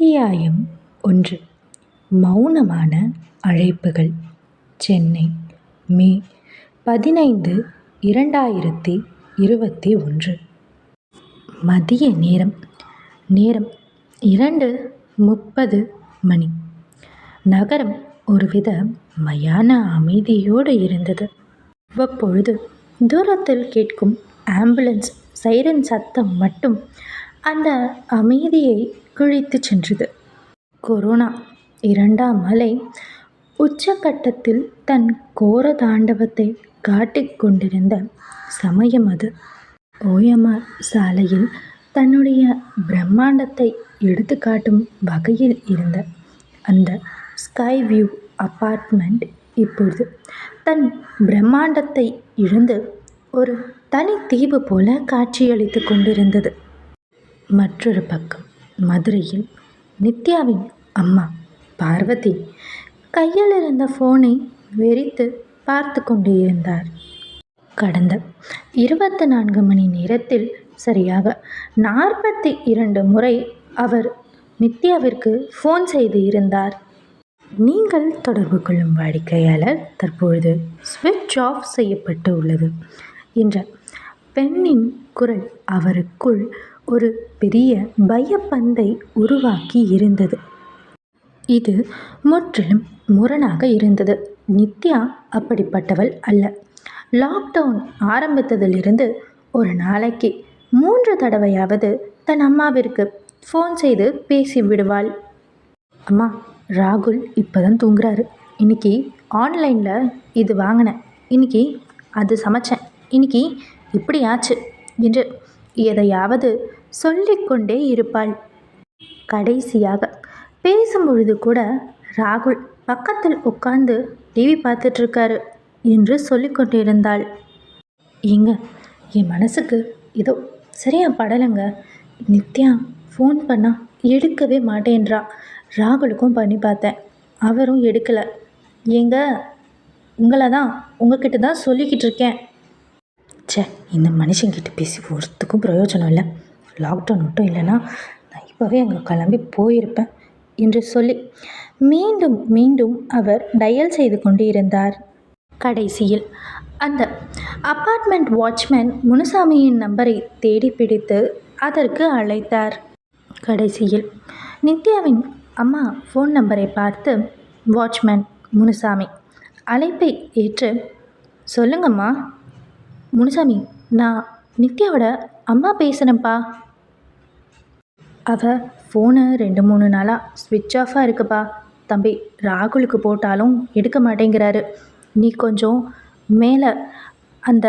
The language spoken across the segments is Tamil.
அத்தியாயம் 1. மௌனமான அழைப்புகள். சென்னை, மே 15, 2021. மதிய நேரம் 2:30 மணி. நகரம் ஒருவித மயான அமைதியோடு இருந்தது. அவ்வப்பொழுது தூரத்தில் கேட்கும் ஆம்புலன்ஸ் சைரன் சத்தம் மட்டும் அந்த அமைதியை கிழித்து சென்றது. கொரோனா 2ஆம் அலை உச்சக்கட்டத்தில் தன் கோர தாண்டவத்தை காட்டிக் கொண்டிருந்த சமயம் அது. OMR சாலையில் தன்னுடைய பிரம்மாண்டத்தை எடுத்து காட்டும் வகையில் இருந்த அந்த ஸ்கை வியூ அப்பார்ட்மெண்ட் இப்பொழுது தன் பிரம்மாண்டத்தை இழந்து ஒரு தனி தீவு போல காட்சியளித்து கொண்டிருந்தது. மற்றொரு பக்கம் மதுரையில் நித்யாவின் அம்மா பார்வதி கையில் இருந்த ஃபோனை வெறித்து பார்த்து கொண்டு இருந்தார். கடந்த 24 மணி நேரத்தில் சரியாக 42 முறை அவர் நித்யாவிற்கு ஃபோன் செய்து இருந்தார். நீங்கள் தொடர்பு கொள்ளும் வாடிக்கையாளர் தற்பொழுது ஸ்விட்ச் ஆஃப் செய்யப்பட்டு உள்ளது என்ற பெண்ணின் குரல் அவருக்குள் ஒரு பெரிய பயப்பந்தை உருவாக்கி இருந்தது. இது முற்றிலும் முரணாக இருந்தது. நித்யா அப்படிப்பட்டவள் அல்ல. லாக்டவுன் ஆரம்பித்ததிலிருந்து ஒரு நாளைக்கு 3 தடவையாவது தன் அம்மாவிற்கு ஃபோன் செய்து பேசி விடுவாள். அம்மா, ராகுல் இப்போதான் தூங்குறாரு. இன்னைக்கு ஆன்லைனில் இது வாங்கினேன், இன்னைக்கு அது சமைச்சேன், இன்னைக்கு இப்படி ஆச்சு என்று எதையாவது சொல்லிக்கொண்டே இருப்பாள். கடைசியாக பேசும்பொழுது கூட ராகுல் பக்கத்தில் உட்கார்ந்து டிவி பார்த்துட்ருக்காரு என்று சொல்லிக்கொண்டிருந்தாள். ஏங்க, என் மனசுக்கு ஏதோ சரியா படலைங்க. நித்யா ஃபோன் பண்ணால் எடுக்கவே மாட்டேன்றா. ராகுலுக்கும் பண்ணி பார்த்தேன், அவரும் எடுக்கலை. ஏங்க, உங்களை தான் உங்ககிட்ட தான் சொல்லிக்கிட்டு இருக்கேன். ச்சே, இந்த மனுஷங்கிட்ட பேசி ஒருத்துக்கும் பிரயோஜனம் இல்லை. லாக்டவுன் மட்டும் இல்லைன்னா நான் இப்போவே அங்கே கிளம்பி போயிருப்பேன் என்று சொல்லி மீண்டும் மீண்டும் அவர் டயல் செய்து கொண்டு இருந்தார். கடைசியில் அந்த அப்பார்ட்மெண்ட் வாட்ச்மேன் முனுசாமியின் நம்பரை தேடி பிடித்து அதற்கு அழைத்தார். கடைசியில் நித்யாவின் அம்மா ஃபோன் நம்பரை பார்த்து வாட்ச்மேன் முனுசாமி அழைப்பை ஏற்று, சொல்லுங்கம்மா முனுசாமி, நான் நித்யாவோட அம்மா பேசுகிறேன்ப்பா. அவள் ஃபோனு 2-3 நாளாக ஸ்விட்ச் ஆஃபாக இருக்குப்பா. தம்பி ராகுலுக்கு போட்டாலும் எடுக்க மாட்டேங்கிறாரு. நீ கொஞ்சம் மேலே அந்த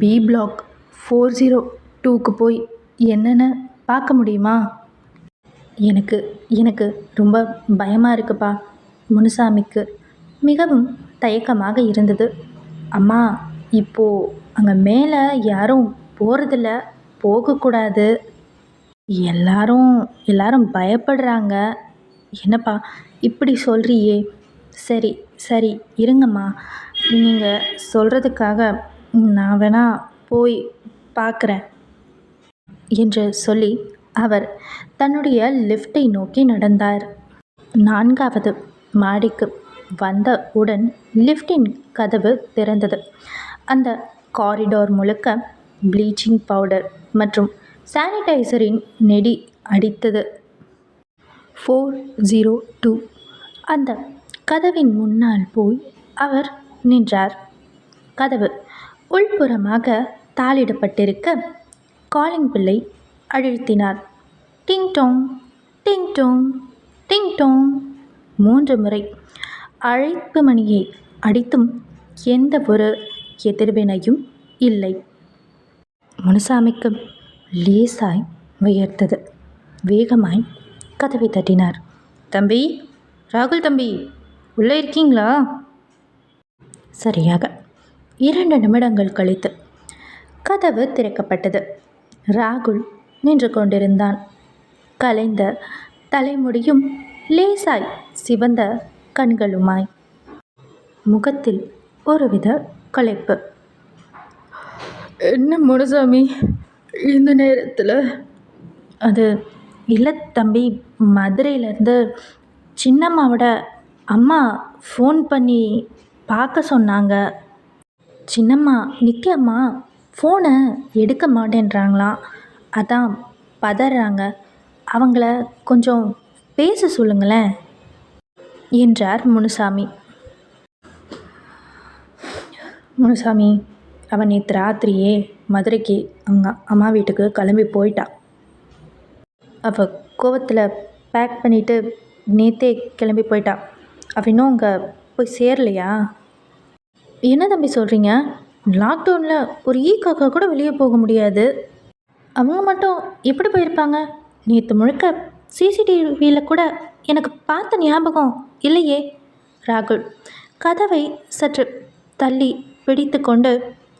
B பிளாக் 402க்கு போய் என்னென்னு பார்க்க முடியுமா? எனக்கு ரொம்ப பயமாக இருக்குப்பா. முனுசாமிக்கு மிகவும் தயக்கமாக இருந்தது. அம்மா, இப்போது அங்கே மேலே யாரும் போகிறதில்ல, போகக்கூடாது. எல்லாரும் பயப்படுறாங்க. என்னப்பா இப்படி சொல்கிறியே? சரி இருங்கம்மா, நீங்கள் சொல்கிறதுக்காக நான் வேணா போய் பார்க்குறேன் என்று சொல்லி அவர் தன்னுடைய லிஃப்டை நோக்கி நடந்தார். 4வது மாடிக்கு வந்தவுடன் லிஃப்டின் கதவு திறந்தது. அந்த காரிடார் முழுக்க ப்ளீச்சிங் பவுடர் மற்றும் சானிடைசரின் நெடி அடித்தது. 402 அந்த கதவின் முன்னால் போய் அவர் நின்றார். கதவு உள்புறமாக தாளிடப்பட்டிருக்க காலிங் பில்லை அழுத்தினார். டிங் டோங் டிங் டோங் டிங் டோங் 3 முறை அழைப்பு மணியை அடித்தும் எந்த ஒரு எதிர்வினையும் இல்லை. முனுசாமிக்கு லேசாய் வியர்த்தது. வேகமாய் கதவை தட்டினார். தம்பி, ராகுல் தம்பி, உள்ளே இருக்கீங்களா? சரியாக 2 நிமிடங்கள் கழித்து கதவு திறக்கப்பட்டது. ராகுல் நின்று கொண்டிருந்தான். கலைந்த தலைமுடியும் லேசாய் சிவந்த கண்களுமாய், முகத்தில் ஒருவித களைப்பு. என்ன முனுசாமி இந்த நேரத்தில்? அது இல்லை தம்பி, மதுரையிலேருந்து சின்னம்மாவோட அம்மா ஃபோன் பண்ணி பார்க்க சொன்னாங்க. சின்னம்மா நித்யாம்மா ஃபோனை எடுக்க மாட்டேன்றாங்களாம். அதான் பதறாங்க. அவங்கள கொஞ்சம் பேச சொல்லுங்களேன் என்றார் முனுசாமி. முனுசாமி, அவன் நேற்று ராத்திரியே மதுரைக்கு அவங்க அம்மா வீட்டுக்கு கிளம்பி போயிட்டா. அவள் கோவத்தில் பேக் பண்ணிவிட்டு நேற்றே கிளம்பி போயிட்டா. அவள் இன்னும் அங்கே போய் சேரலையா? என்ன தம்பி சொல்கிறீங்க? லாக்டவுனில் ஒரு காக்கா கூட வெளியே போக முடியாது. அவங்க மட்டும் எப்படி போயிருப்பாங்க? நேற்று முழுக்க சிசிடிவியில் கூட எனக்கு பார்த்த ஞாபகம் இல்லையே. ராகுல் கதவை சற்று தள்ளி பிடித்து கொண்டு,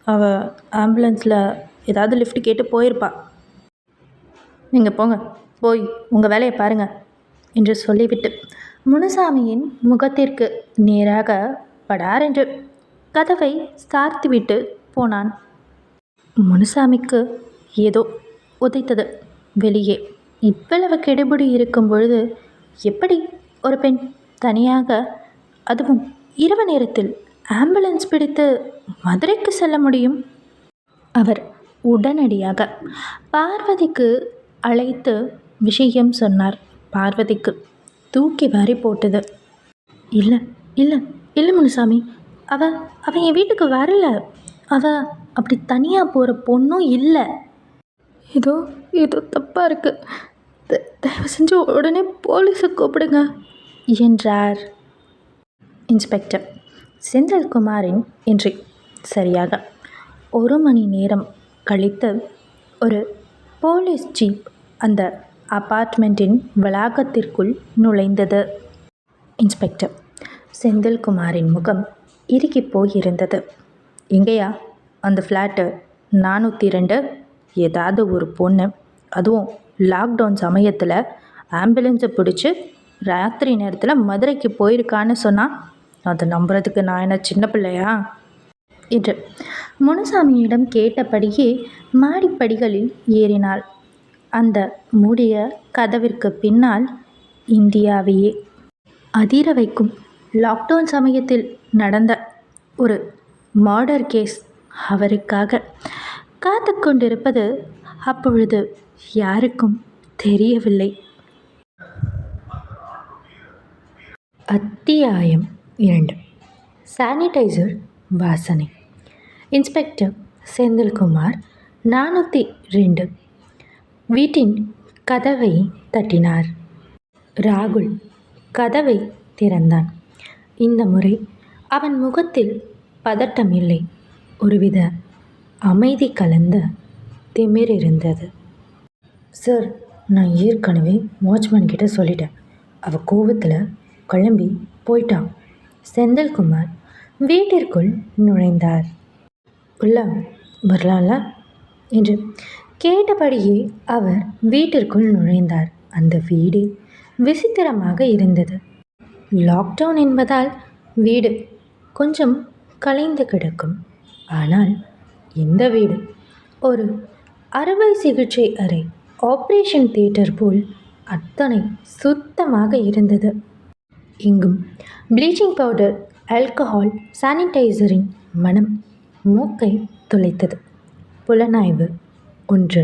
அவள் ஆம்புலன்ஸில் ஏதாவது லிஃப்ட் கேட்டு போயிருப்பா. நீங்கள் போங்க, போய் உங்கள் வேலையை பாருங்கள் என்று சொல்லிவிட்டு முனுசாமியின் முகத்திற்கு நேராக படார் என்று கதவை சார்த்திவிட்டு போனான். முனுசாமிக்கு ஏதோ உதைத்தது வெளியே. இவ்வளவு கெடுபிடி இருக்கும் பொழுது எப்படி ஒரு பெண் தனியாக, அதுவும் இரவு நேரத்தில் ஆம்புலன்ஸ் பிடித்து மதுரைக்கு செல்ல முடியும்? அவர் உடனடியாக பார்வதிக்கு அழைத்து விஷயம் சொன்னார். பார்வதிக்கு தூக்கி வாரி போட்டது. இல்லை இல்லை இல்லை முனுசாமி, அவ என் வீட்டுக்கு வரல. அப்படி தனியாக போகிற பொண்ணும் இல்லை. ஏதோ தப்பாக இருக்குது. தயவு செஞ்சு உடனே போலீஸை கூப்பிடுங்க என்றார். இன்ஸ்பெக்டர் செந்தில்குமாரின் என்ட்ரி. சரியாக 1 மணி நேரம் கழித்து ஒரு போலீஸ் ஜீப் அந்த அபார்ட்மெண்ட்டின் வளாகத்திற்குள் நுழைந்தது. இன்ஸ்பெக்டர் செந்தில்குமாரின் முகம் இறுகி போயிருந்தது. எங்கேயா அந்த ஃப்ளாட்டு 402? ஏதாவது ஒரு பொண்ணு, அதுவும் லாக்டவுன் சமயத்தில் ஆம்புலன்ஸை பிடிச்சி ராத்திரி நேரத்தில் மதுரைக்கு போயிருக்கான்னு சொன்னால் அதை நம்புறதுக்கு நான் என்ன சின்ன பிள்ளையா என்று முனுசாமியிடம் கேட்டபடியே மாடிப்படிகளில் ஏறினாள். அந்த மூடிய கதவிற்கு பின்னால் இந்தியாவையே அதிர வைக்கும் லாக்டவுன் சமயத்தில் நடந்த ஒரு மர்டர் கேஸ் அவருக்காக காத்து கொண்டிருப்பது அப்பொழுது யாருக்கும் தெரியவில்லை. அத்தியாயம் 2. சானிடைசர் வாசனை. இன்ஸ்பெக்டர் செந்தில்குமார் 402 வீட்டின் கதவை தட்டினார். ராகுல் கதவை திறந்தான். இந்த முறை அவன் முகத்தில் பதட்டம் இல்லை, ஒருவித அமைதி கலந்த திமிர் இருந்தது. சார், நான் ஏற்கனவே வாட்ச்மேன் கிட்ட சொல்லிட்டேன். அவள் கோவத்தில் கிளம்பி போயிட்டான். செந்தில்குமார் வீட்டிற்குள் நுழைந்தார். உள்ள வரலாம்ல என்று கேட்டபடியே அவர் வீட்டிற்குள் நுழைந்தார். அந்த வீடு விசித்திரமாக இருந்தது. லாக்டவுன் என்பதால் வீடு கொஞ்சம் கலைந்து கிடக்கும். ஆனால் இந்த வீடு ஒரு அறுவை சிகிச்சை அறை, ஆப்ரேஷன் தியேட்டர் போல் அத்தனை சுத்தமாக இருந்தது. இங்கும் ப்ளீச்சிங் பவுடர், ஆல்கஹால், சானிடைசரின் மனம் மூக்கை துளைத்தது. புலனாய்வு 1.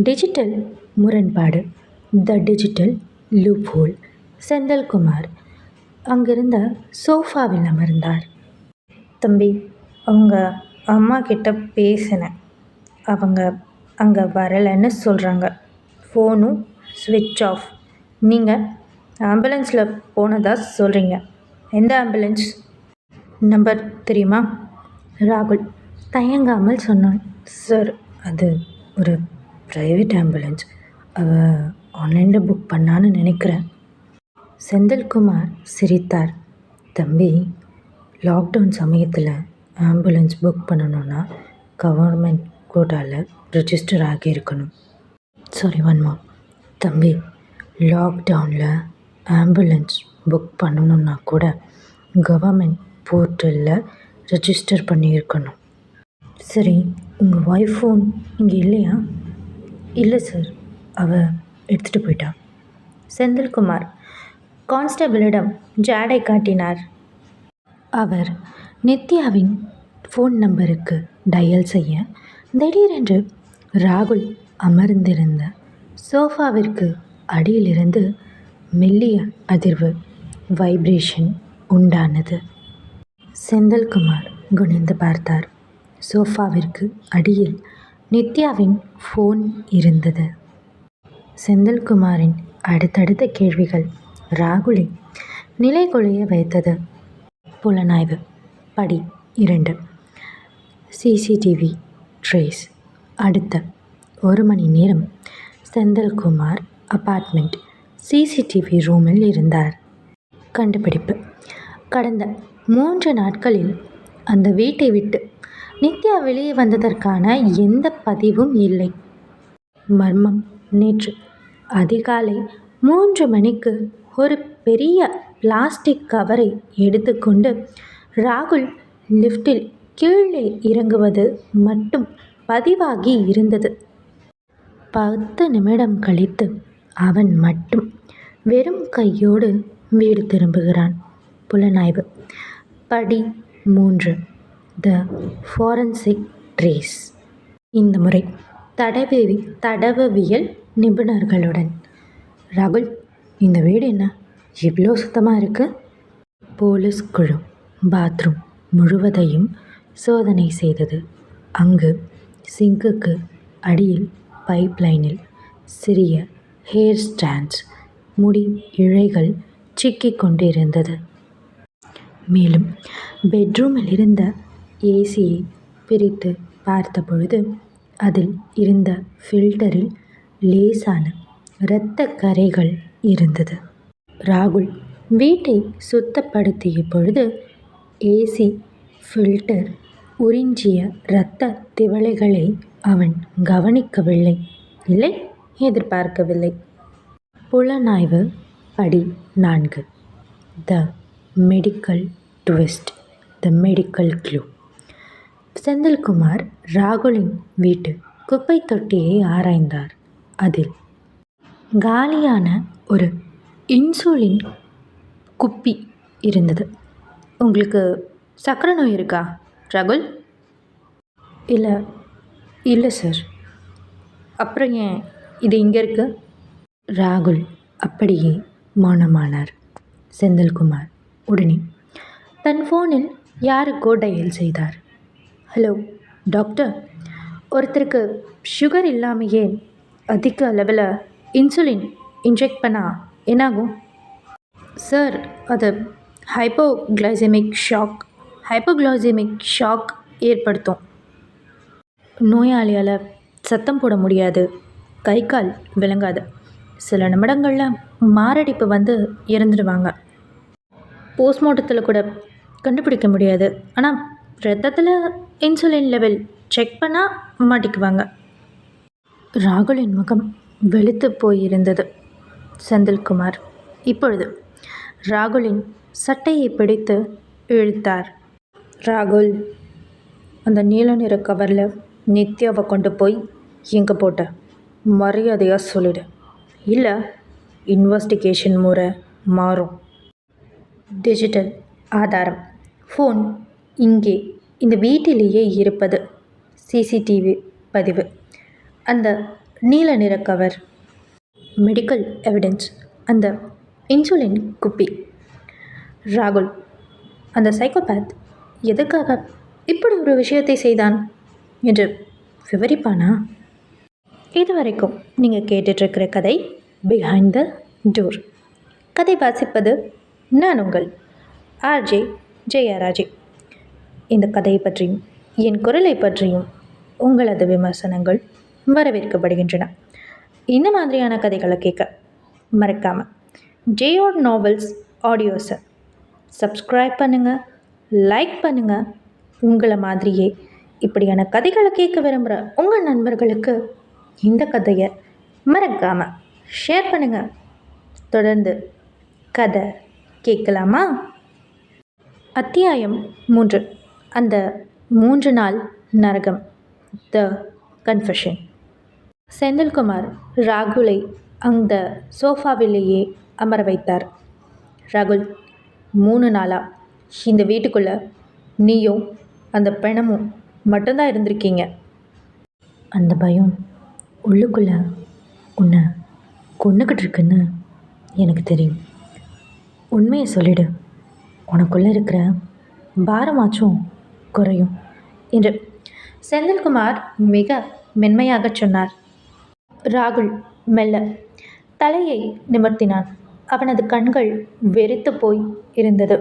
டிஜிட்டல் முரண்பாடு, த டிஜிட்டல் லூப்ஹோல். செந்தில்குமார் அங்கிருந்த சோஃபாவில் அமர்ந்தார். தம்பி, அவங்க அம்மா கிட்ட பேசினேன். அவங்க அங்கே வரலைன்னு சொல்கிறாங்க. ஃபோனும் ஸ்விட்ச் ஆஃப். நீங்கள் ஆம்புலன்ஸில் போனதா சொல்கிறீங்க. எந்த ஆம்புலன்ஸ் நம்பர் தெரியுமா? ராகுல் தயங்காமல் சொன்னான். சார், அது ஒரு ப்ரைவேட் ஆம்புலன்ஸ். அவள் ஆன்லைனில் புக் பண்ணான்னு நினைக்கிறேன். செந்தில்குமார் சிரித்தார். தம்பி, லாக்டவுன் சமயத்தில் ஆம்புலன்ஸ் புக் பண்ணணுன்னா கவர்மெண்ட் கோட்டாவில் ரிஜிஸ்டர் ஆகியிருக்கணும். சாரி, ஒன்மா. தம்பி, லாக்டவுனில் ஆம்புலன்ஸ் புக் பண்ணணுன்னா கூட கவர்மெண்ட் போர்ட்டலில் ரெஜிஸ்டர் பண்ணியிருக்கணும். சரி, உங்கள் ஒய்ஃப் ஃபோன் இங்கே இல்லையா? இல்லை சார், அவள் எடுத்துகிட்டு போயிட்டா. செந்தில்குமார் கான்ஸ்டபிளிடம் ஜாடை காட்டினார். அவர் நித்யாவின் ஃபோன் நம்பருக்கு டயல் செய்ய திடீரென்று ராகுல் அமர்ந்திருந்த சோஃபாவிற்கு அடியிலிருந்து மெல்லிய அதிர்வு வைப்ரேஷன் உண்டானது. செந்தில்குமார் குனிந்து பார்த்தார். சோஃபாவிற்கு அடியில் நித்யாவின் ஃபோன் இருந்தது. செந்தில்குமாரின் அடுத்தடுத்த கேள்விகள் ராகுலை நிலைகுலைய வைத்தது. புலனாய்வு படி 2. CCTV trace. அடுத்த 1 மணி நேரம் செந்தில்குமார் அபார்ட்மெண்ட் சிசிடிவி ரூமில் இருந்தார். கண்டுபிடிப்பு: கடந்த 3 நாட்களில் அந்த வீட்டை விட்டு நித்யா வெளியே வந்ததற்கான எந்த பதிவும் இல்லை. மர்மம்: நேற்று அதிகாலை 3 மணிக்கு ஒரு பெரிய பிளாஸ்டிக் கவரை எடுத்துக்கொண்டு ராகுல் லிஃப்டில் கீழே இறங்குவது மட்டும் பதிவாகி இருந்தது. 10 நிமிடம் கழித்து அவன் மட்டும் வெறும் கையோடு வீடு திரும்புகிறான். புலனாய்வு படி 3. த ஃபாரன்சிக் ட்ரேஸ். இந்த முறை தடவவியல் நிபுணர்களுடன். ராகுல், இந்த வீடு என்ன இவ்வளோ சுத்தமாக இருக்கு? போலீஸ் குழு பாத்ரூம் முழுவதையும் சோதனை செய்தது. அங்கு சிங்குக்கு அடியில் பைப்லைனில் சிறிய ஹேர் ஸ்டாண்ட்ஸ், முடி இழைகள் சிக்கிக் கொண்டிருந்தது. மேலும் பெட்ரூமில் இருந்த ஏசியை பிரித்து பார்த்தபொழுது அதில் இருந்த ஃபில்டரில் லேசான இரத்த கறைகள் இருந்தது. ராகுல் வீட்டை சுத்தப்படுத்திய பொழுது ஏசி ஃபில்டர் உறிஞ்சிய இரத்த திவலைகளை அவன் கவனிக்கவில்லை, இல்லை எதிர்பார்க்கவில்லை. புலனாய்வு படி 4. The medical twist. The medical clue. Senthilkumar ராகுலின் வீட்டு குப்பை தொட்டியை ஆராய்ந்தார். அதில் காலியான ஒரு இன்சுலின் குப்பி இருந்தது. உங்களுக்கு சர்க்கரை நோய் இருக்கா ராகுல்? இல்லை இல்லை சார். அப்புறம் ஏன் இது இங்கே இருக்கு? ராகுல் அப்படியே மௌனமானார். செந்தில்குமார் உடனே தன் ஃபோனில் யாருக்கோ டயல் செய்தார். ஹலோ டாக்டர், ஒருத்தருக்கு சுகர் இல்லாமையே அதிக அளவில் இன்சுலின் இன்ஜெக்ட் பண்ணால் என்னாகும்? சார், அது ஹைப்போகிளைசெமிக் ஷாக் ஏற்படுத்தும். நோயாளியால் சத்தம் போட முடியாது, கை கால் விளங்காது, சில நிமிடங்களில் மாரடைப்பு வந்து இறந்துடுவாங்க. போஸ்ட்மார்ட்டத்தில் கூட கண்டுபிடிக்க முடியாது. ஆனால் ரத்தத்தில் இன்சுலின் லெவல் செக் பண்ணால் மாட்டிக்குவாங்க. ராகுலின் முகம் வெளுத்து போயிருந்தது. செந்தில்குமார் இப்பொழுது ராகுலின் சட்டையை பிடித்து இழுத்தார். ராகுல், அந்த நீல நிற கவரில் நித்யாவை கொண்டு போய் எங்கே போட்ட? மரியாதையாக சொல்லிடு, இல்லை இன்வெஸ்டிகேஷன் முறை மாறும். டிஜிட்டல் ஆதாரம்: ஃபோன் இங்கே இந்த வீட்டிலேயே இருப்பது. சிசிடிவி பதிவு. அந்த நீல நிற கவர். மெடிக்கல் எவிடன்ஸ்: அந்த இன்சுலின் குப்பி. ராகுல், அந்த சைக்கோபேத் எதுக்காக இப்படி ஒரு விஷயத்தை செய்தான் என்று விவரிப்பானா? இதுவரைக்கும் நீங்கள் கேட்டுட்ருக்கிற கதை பிஹைண்ட் த டோர். கதை வாசிப்பது நான் உங்கள் ஆர்ஜே ஜெயராஜே. இந்த கதையை பற்றியும் என் குரலை பற்றியும் உங்களது விமர்சனங்கள் வரவேற்கப்படுகின்றன. இந்த மாதிரியான கதைகளை கேட்க மறக்காமல் ஜேஆர் நாவல்ஸ் ஆடியோஸை சப்ஸ்கிரைப் பண்ணுங்கள், லைக் பண்ணுங்கள். உங்களை மாதிரியே இப்படியான கதைகளை கேட்க விரும்புகிற உங்கள் நண்பர்களுக்கு இந்த கதையை மறக்காமல் ஷேர் பண்ணுங்கள். தொடர்ந்து கதை கேட்கலாமா? அத்தியாயம் 3. அந்த 3 நாள் நரகம் த கன்ஃபெஷன். செந்தில்குமார் ராகுலை அந்த சோஃபாவிலேயே அமர வைத்தார். ராகுல், 3 நாளா இந்த வீட்டுக்குள்ளே நீயும் அந்த பிணமும் மட்டும்தான் இருந்திருக்கீங்க. அந்த பயம் உள்ளுக்குள்ளே உன்னை கொன்னுக்கிட்டு இருக்குன்னு எனக்கு தெரியும். உண்மையை சொல்லிடு, உனக்குள்ளே இருக்கிற பாரமாச்சும் குறையும் என்று செந்தில்குமார் மிக மென்மையாக சொன்னார். ராகுல் மெல்ல தலையை நிமிர்த்தினான். அவனது கண்கள் வெறித்து போய் இருந்தது.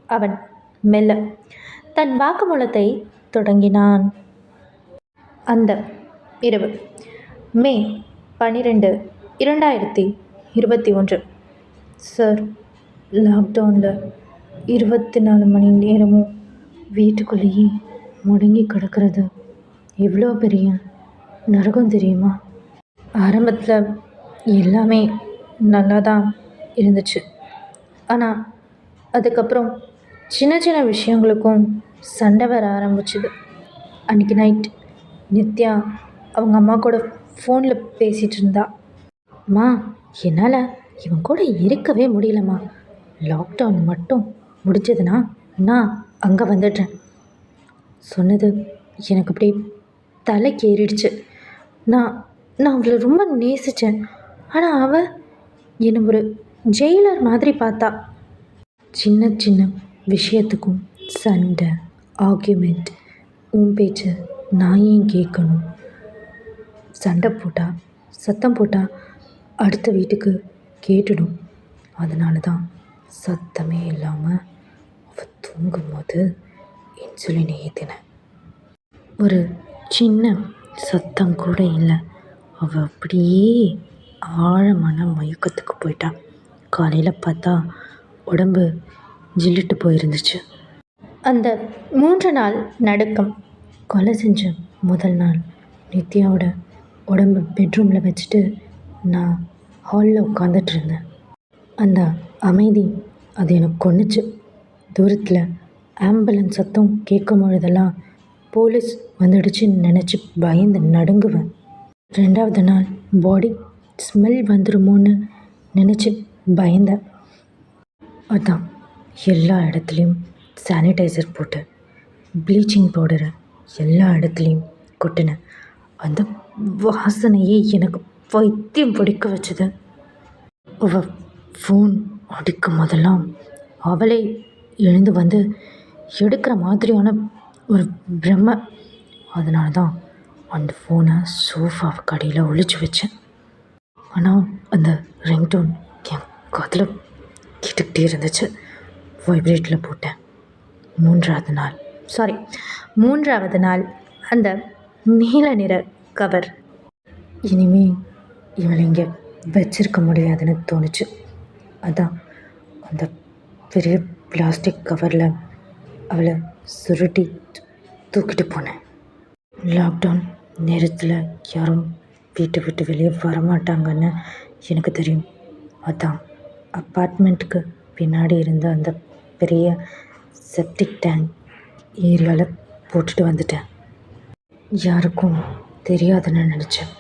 அவன் மெல்ல தன் வாக்குமூலத்தை தொடங்கினான். அந்த இரவு மே 12, 2021. சார், லாக்டவுனில் 24 மணி நேரமும் வீட்டுக்குள்ளேயே முடங்கி கிடக்கிறது எவ்வளோ பெரிய நரகம் தெரியுமா? ஆரம்பத்தில் எல்லாமே நல்லா தான் இருந்துச்சு. ஆனால் அதுக்கப்புறம் சின்ன சின்ன விஷயங்களுக்கும் சண்டை வர ஆரம்பிச்சுது. அன்றைக்கி நைட் நித்யா அவங்க அம்மா கூட ஃபோனில் பேசிகிட்டு இருந்தா. அம்மா, என்னால் இவன் கூட இருக்கவே முடியலம்மா. லாக்டவுன் மட்டும் முடிஞ்சதுன்னா நான் அங்கே வந்துடுறேன். சொன்னது எனக்கு அப்படியே தலைக்கு ஏறிடுச்சு. நான் அவளை ரொம்ப நேசித்தேன். ஆனால் அவள் என்னை ஒரு ஜெயிலர் மாதிரி பார்த்தா. சின்ன சின்ன விஷயத்துக்கும் சண்டை, ஆர்கியூமெண்ட். உன் பேச்சு நான் ஏன் கேட்கணும்? சண்டை போட்டால், சத்தம் போட்டால் அடுத்த வீட்டுக்கு கேட்டுடும். அதனால தான் சத்தமே இல்லாமல் அவள் தூங்கும்போது இன்சுலினை ஏற்றினேன். ஒரு சின்ன சத்தம் கூட இல்லை. அவள் அப்படியே ஆழமான மயக்கத்துக்கு போயிட்டான். காலையில் பார்த்தா உடம்பு ஜில்லிட்டு போயிருந்துச்சு. அந்த 3 நாள் நடுக்கம். கொலை செஞ்ச முதல் நாள் நித்யாவோட உடம்பு பெட்ரூமில் வச்சுட்டு நான் ஹாலில் உட்காந்துட்டு இருந்தேன். அந்த அமைதி அது எனக்கு கொன்னுச்சு. தூரத்தில் ஆம்புலன்ஸ் சத்தம் கேட்கும் பொழுதெல்லாம் போலீஸ் வந்துடுச்சுன்னு நினச்சி பயந்து நடுங்குவேன். 2வது நாள் பாடி ஸ்மெல் வந்துடுமோன்னு நினச்சி பயந்தேன். அதான் எல்லா இடத்துலையும் சானிடைசர் போட்டு ப்ளீச்சிங் பவுடரை எல்லா இடத்துலையும் கொட்டினேன். அந்த வாசனையே எனக்கு வைத்தியம் பிடிக்க வச்சுது. அவள் ஃபோன் அடிக்கும் போதெல்லாம் அவளே எழுந்து வந்து எடுக்கிற மாதிரியான ஒரு பிரம்மை. அதனால தான் அந்த ஃபோனை சோஃபாவுக்கு அடியில் ஒழிச்சு வச்சேன். ஆனால் அந்த ரிங்டோன் என் காதில் கேட்டுக்கிட்டே இருந்துச்சு. வைப்ரேட்டில் போட்டேன். 3வது நாள் அந்த நீல நிற கவர். இனிமே இவளை இங்கே வச்சிருக்க முடியாதுன்னு தோணுச்சு. அதான் அந்த பெரிய பிளாஸ்டிக் கவரில் அவளை சுருட்டி தூக்கிட்டு போனேன். லாக்டவுன் நேரத்தில் யாரும் வீட்டை விட்டு வெளியே வரமாட்டாங்கன்னு எனக்கு தெரியும். அதான் அப்பார்ட்மெண்ட்டுக்கு பின்னாடி இருந்த அந்த பெரிய செப்டிக் டேங்க் ஏரியாவில் போட்டுட்டு வந்துட்டேன். யாருக்கும் தெரியாதுன்னு நினச்சேன்.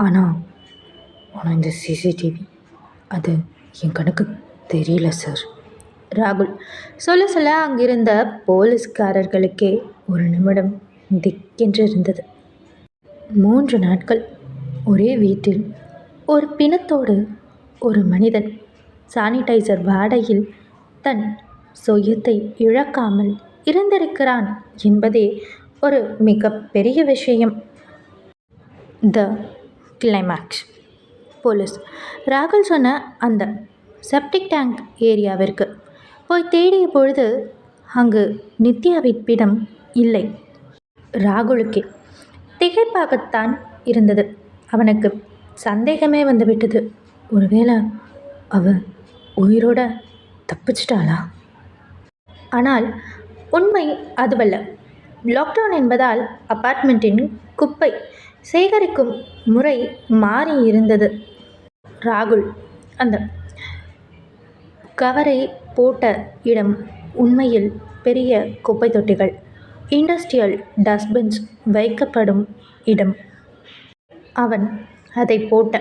ஆனால் இந்த சிசிடிவி அது என் கணக்கு தெரியல சார். ராகுல் சொல்ல அங்கிருந்த போலீஸ்காரர்களுக்கே ஒரு நிமிடம் திக்கென்று இருந்தது. 3 நாட்கள் ஒரே வீட்டில் ஒரு பிணத்தோடு ஒரு மனிதன் சானிடைசர் வாடையில் தன் சுயத்தை இழக்காமல் இருந்திருக்கிறான் என்பதே ஒரு மிக பெரிய விஷயம். த கிளைமேக்ஸ். போலீஸ் ராகுல் சொன்ன அந்த செப்டிக் டேங்க் ஏரியாவிற்கு போய் தேடிய பொழுது அங்கு நித்யாவின் பிணம் இல்லை. ராகுலுக்கு திகைப்பாகத்தான் இருந்தது. அவனுக்கு சந்தேகமே வந்துவிட்டது. ஒருவேளை அவ உயிரோட தப்பிச்சிட்டாளா? ஆனால் உண்மை அதுவல்ல. லாக்டவுன் என்பதால் அப்பார்ட்மெண்ட்டின் குப்பை சேகரிக்கும் முறை மாறி இருந்தது. ராகுல் அந்த கவரை போட்ட இடம் உண்மையில் பெரிய குப்பை தொட்டிகள். இண்டஸ்ட்ரியல் டஸ்ட்பின்ஸ் வைக்கப்படும் இடம். அவன் அதை போட்ட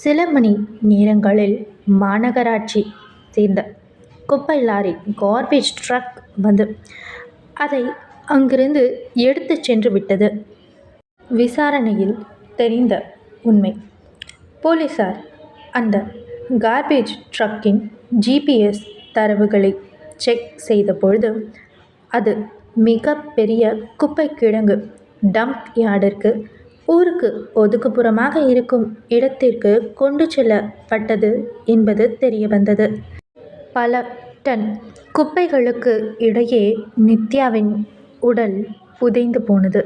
சில மணி நேரங்களில் மாநகராட்சி சேர்ந்த குப்பை லாரி கார்பேஜ் ட்ரக் வந்து அதை அங்கிருந்து எடுத்துச் சென்று விட்டது. விசாரணையில் தெரிந்த உண்மை. போலீசார் அந்த கார்பேஜ் ட்ரக்கின் ஜிபிஎஸ் தரவுகளை செக் செய்த பொழுது அது மிக பெரிய குப்பை கிடங்கு டம்ப் யார்டிற்கு ஊருக்கு ஒதுக்குப்புறமாக இருக்கும் இடத்திற்கு கொண்டு செல்லப்பட்டது என்பது தெரியவந்தது. பல டன் குப்பைகளுக்கு இடையே நித்யாவின் உடல் புதைந்து போனது.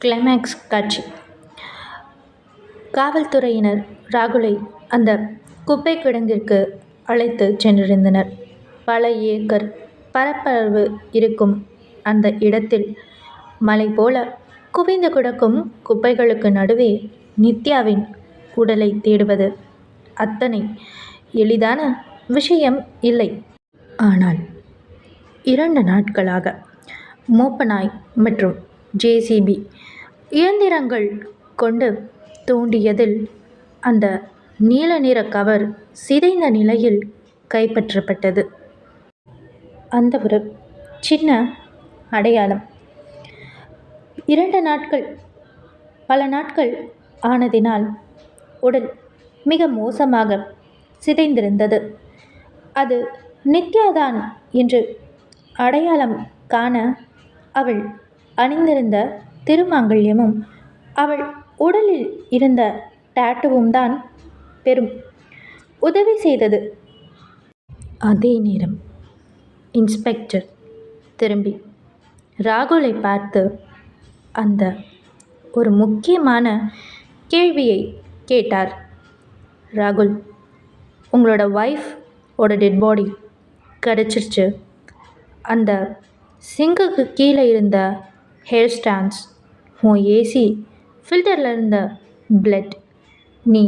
கிளைமேக்ஸ் காட்சி. காவல்துறையினர் ராகுலை அந்த குப்பை கிடங்கிற்கு அழைத்து சென்றிருந்தனர். பல ஏக்கர் பரப்பளவு இருக்கும் அந்த இடத்தில் மலை போல குவிந்து கிடக்கும் குப்பைகளுக்கு நடுவே நித்யாவின் உடலை தேடுவது அத்தனை எளிதான விஷயம் இல்லை. ஆனால் 2 நாட்களாக மோப்பநாய் மற்றும் ஜேசிபி இயந்திரங்கள் கொண்டு தோண்டியதில் அந்த நீல நிற கவர் சிதைந்த நிலையில் கைப்பற்றப்பட்டது. அந்த ஒரு சின்ன அடையாளம் 2 நாட்கள், பல நாட்கள் ஆனதினால் உடல் மிக மோசமாக சிதைந்திருந்தது. அது நித்யாதான் என்று அடையாளம் காண அவள் அணிந்திருந்த திருமாங்கல்யமும் அவள் உடலில் இருந்த டாட்டூவும் தான் பெரும் உதவி செய்தது. அதே நேரம் இன்ஸ்பெக்டர் திரும்பி ராகுலை பார்த்து அந்த ஒரு முக்கியமான கேள்வியை கேட்டார். ராகுல், உங்களோட ஒய்ஃபோட டெட் பாடி கிடச்சிருச்சு. அந்த சிங்குக்கு கீழே இருந்த ஹேர் ஸ்டாண்ட்ஸ், உன் ஏசி ஃபில்டரில் இருந்த பிளட், நீ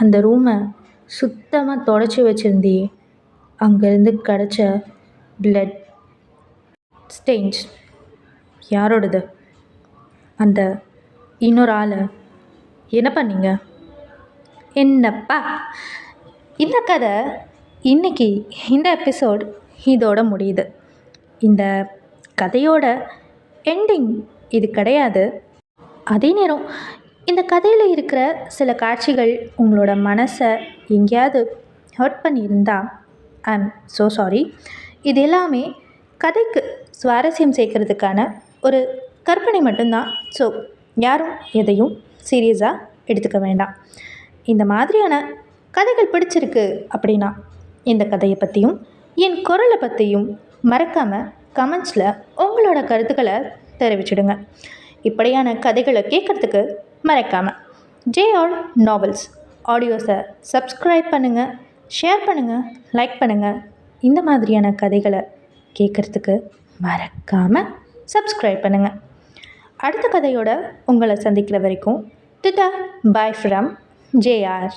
அந்த ரூமை சுத்தமாக தொடச்சி வச்சுருந்தியே, அங்கேருந்து கிடச்ச பிளட் ஸ்டெயின்ஸ் யாரோடது? அந்த இன்னொரு ஆளை என்ன பண்ணீங்க? என்னப்பா, இந்த கதை இன்றைக்கி இந்த எபிசோட் இதோட முடியுது. இந்த கதையோட எண்டிங் இது கிடையாது. அதே நேரம் இந்த கதையில் இருக்கிற சில காட்சிகள் உங்களோட மனசை எங்கேயாவது ஹர்ட் பண்ணியிருந்தா ஐ ஆம் ஸோ சாரி. இது எல்லாமே கதைக்கு சுவாரஸ்யம் சேர்க்கறதுக்கான ஒரு கற்பனை மட்டும்தான். ஸோ யாரும் எதையும் சீரியஸாக எடுத்துக்க வேண்டாம். இந்த மாதிரியான கதைகள் பிடிச்சிருக்கு அப்படின்னா இந்த கதையை பற்றியும் என் குரலை பற்றியும் மறக்காமல் கமெண்ட்ஸில் உங்களோட கருத்துக்களை தெரிவிச்சிடுங்க. இப்படியான கதைகளை கேட்குறதுக்கு மறக்காமல் JR நாவல்ஸ் ஆடியோஸை சப்ஸ்கிரைப் பண்ணுங்கள், ஷேர் பண்ணுங்கள், லைக் பண்ணுங்கள். இந்த மாதிரியான கதைகளை கேட்குறதுக்கு மறக்காமல் சப்ஸ்கிரைப் பண்ணுங்கள். அடுத்த கதையோட உங்களை சந்திக்கிற வரைக்கும் டாடா, பாய் ஃப்ரம் JR.